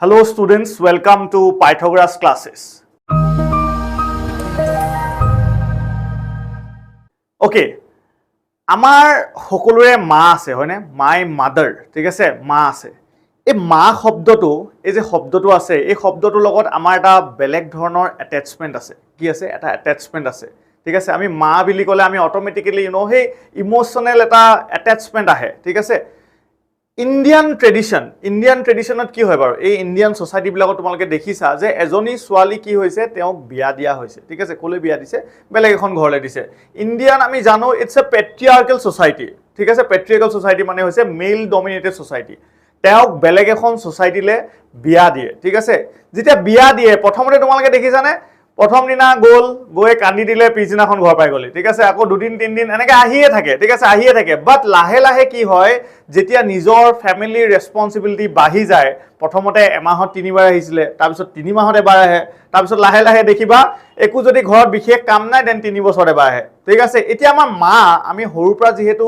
Hello students, welcome to Pythagoras classes. Okay, আমাৰ সকলোৰে মা আছে হয়নে? My mother, ঠিক আছে? মা আছে। এই মা শব্দটো, এই যে শব্দটো আছে, এই শব্দটোৰ লগত আমাৰ এটা বেলেগ ধৰণৰ attachment আছে। কি আছে? এটা attachment আছে। ঠিক আছে? আমি মা বুলি ক'লে আমি অটোমেটিক্যালি সেই ইমোশনাল এটা attachment আহে। ঠিক আছে? ইণ্ডিয়ান ট্ৰেডিশ্যনত কি হয় বাৰু এই ইণ্ডিয়ান সোসাইটিবিলাকত তোমালোকে দেখিছা যে এজনী ছোৱালী কি হৈছে তেওঁক বিয়া দিয়া হৈছে ঠিক আছে কোলে বিয়া দিছে বেলেগ এখন ঘৰলে দিছে ইণ্ডিয়ান আমি জানো ইটস এ পেট্ৰিয়াৰ্কেল সোসাইটি ঠিক আছে পেট্ৰিয়াৰ্কেল সোসাইটি মানে হৈছে মেল ডমিনেটেড সোসাইটি তেওঁক বেলেগ এখন সোসাইটিলে বিয়া দিয়ে ঠিক আছে যেতিয়া বিয়া দিয়ে প্ৰথমতে তোমালোকে দেখিছানে প্ৰথম দিনা গৈ কান্দি দিলে পিছদিনাখন ঘৰ পাই গলি ঠিক আছে আকৌ দুদিন তিনদিন এনেকৈ আহিয়ে থাকে ঠিক আছে আহিয়ে থাকে বাট লাহে লাহে কি হয় যেতিয়া নিজৰ ফ্যামিলি ৰেসপন্সিবিলিটি বাঢ়ি যায় প্ৰথমতে এমাহত তিনিবাৰ আহিছিলে তাৰ পিছত 3 মাহত এবাৰ আহে তাৰ পিছত লাহে লাহে দেখিবা একো যদি ঘৰত বিশেষ কাম নাই দেন 3 বছৰ এবাৰ আহে ঠিক আছে এতিয়া আমাৰ মা আমি সৰুৰ পৰা যেহেতু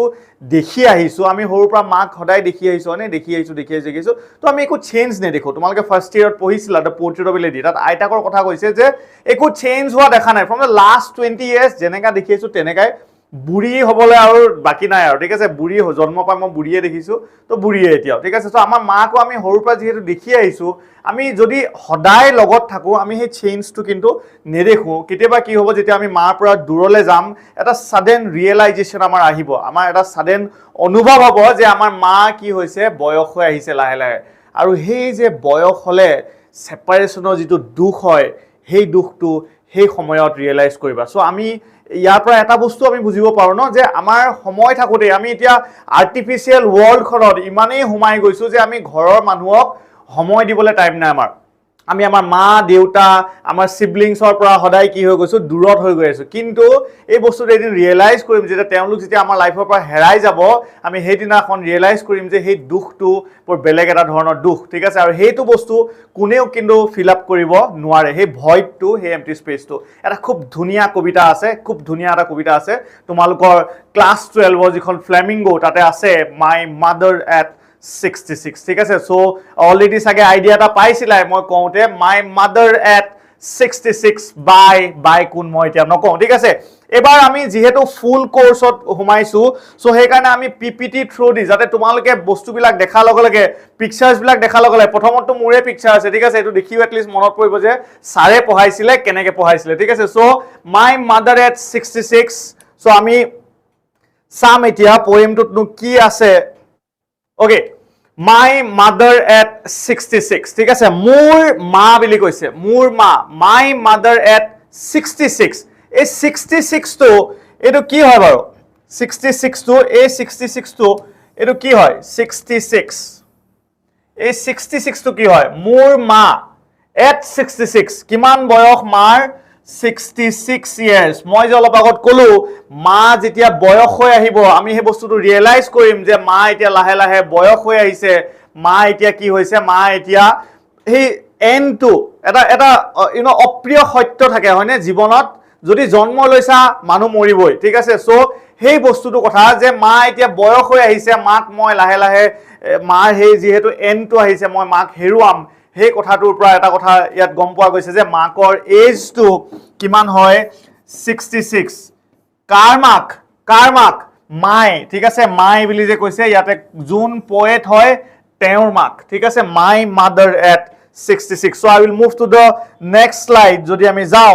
দেখি আহিছো আমি সৰুৰ পৰা মাক সদায় দেখি আহিছো নে দেখি আহিছো তো আমি একো চেঞ্জ নেদেখো তোমালোকে ফাৰ্স্ট ইয়াৰত পঢ়িছিলা the portrait of a lady তাত আইতাকৰ কথা কৈছে যে একো চেঞ্জ হোৱা দেখা নাই ফ্ৰম দ্য লাষ্ট 20 ইয়াৰ্স যেনেকা দেখি আহিছো তেনেকাই বুঢ়ী হবলে আৰু বাকি নাই আৰু ঠিক আছে বুঢ়ী জন্ম পাই মই বুঢ়ীয়ে দেখিছো তো বুঢ়ীয়ে এতিয়াও ঠিক আছে তো আমাৰ মাকো আমি সৰুৰ পৰা যেহেতু দেখি আহিছো আমি যদি সদায় লগত থাকো আমি সেই চেঞ্জটো কিন্তু নেদেখো কেতিয়াবা কি হ'ব যেতিয়া আমি মাৰ পৰা দূৰলে যাম এটা সাডেন ৰিয়েলাইজেশন আমাৰ আহিব আমাৰ এটা সাডেন অনুভৱ হ'ব যে আমাৰ মা কি হৈছে বয়স হৈ আহিছে লাহে লাহে আৰু সেই যে বয়স হলে সেপাৰেশনৰ যেটো দুখ হয় সেই দুখটো সেই সময়ত ৰিয়েলাইজ কৰিবা সো আমি ইয়াৰ পৰা এটা বস্তু আমি বুজিব পাৰো ন যে আমাৰ সময় থাকোতে আমি এতিয়া আৰ্টিফিশিয়াল ওয়াৰ্ল্ডখনত ইমানেই হুমাই গৈছো যে আমি ঘৰৰ মানুহক সময় দিবলৈ টাইম নাই আমি আমাৰ মা দেউতা আমাৰ সিবলিংছৰ পৰা সদায় কি হৈ গৈছো দূৰত হৈ গৈ আছো কিন্তু এই বস্তুটো এদিন ৰিয়েলাইজ কৰিম যে তেওঁলোক যেতিয়া আমাৰ লাইফৰ পৰা হেৰাই যাব আমি সেই দিনাখন ৰিয়েলাইজ কৰিম যে সেই দুখটো বৰ বেলেগ এটা ধৰণৰ দুখ ঠিক আছে আৰু সেইটো বস্তু কোনেও কিন্তু ফিল আপ কৰিব নোৱাৰে সেই ভয়টো সেই এম্পটি স্পেচটো এটা খুব ধুনীয়া কবিতা আছে খুব ধুনীয়া এটা কবিতা আছে তোমালোকৰ ক্লাস 12 যিখন ফ্লেমিংগো তাতে আছে মাই মাদাৰ এট 66 ঠিক আছে সো অলৰেডি সাগে আইডিয়া এটা পাইছিলাই মই কওঁতে মাই মাদাৰ এট 66 বাই কোন মই এতিয়া নকওঁ ঠিক আছে এবাৰ আমি যেহেতু ফুল কোৰ্সত হুমাইছো সো সেই কাৰণে আমি পিপিটি থ্ৰু দি যাতে তোমালোকে বস্তুবিলাক দেখা লগে লগে পিকচাৰছ বিলাক দেখা লগে লগে প্ৰথমটো মোৰে পিকচাৰ আছে ঠিক আছে এটো দেখিও এটলিষ্ট মনত পৰিব যে সাৰে পঢ়াইছিলে কেনেকে পঢ়াইছিলে ঠিক আছে so my mother at 66 so আমি সাম এতিয়া পোয়েমটোত কি আছে Okay, my mother at 66 ঠিক আছে মোৰ মা বুলি কৈছে মোৰ মা my mother at 66 এই 66 টো এটো কি হয় বাৰু 66 টো এই 66 টো এটো কি হয় 66 এই 66 টো কি হয় মোৰ মা at 66 কিমান বয়স মাৰ 66 years মই যে অলপ আগত কলো মা যেতিয়া বয়স হৈ আহিব আমি সেই বস্তুটো ৰিয়েলাইজ কৰিম যে মা এতিয়া লাহে লাহে বয়স হৈ আহিছে মা এতিয়া কি হৈছে মা এতিয়া সেই এন্ডটো এটা অপ্ৰিয় সত্য থাকে হয়নে জীৱনত যদি জন্ম লৈছা মানুহ মৰিবই ঠিক আছে সো সেই বস্তুটো কথা যে মা এতিয়া বয়স হৈ আহিছে মাক মই লাহে লাহে মাৰ সেই যেহেতু এন্ডটো আহিছে মই মাক হেৰুৱাম সেই কথাটোৰ পৰা এটা কথা ইয়াত গম পোৱা গৈছে যে মাকৰ এজটো কিমান হয় 66 কাৰ মাক মাই ঠিক আছে মাই বুলি যে কৈছে ইয়াতে জুন পোয়েট হয় তেওঁৰ মাক ঠিক আছে my mother at 66 so I will move to the next slide যদি আমি যাও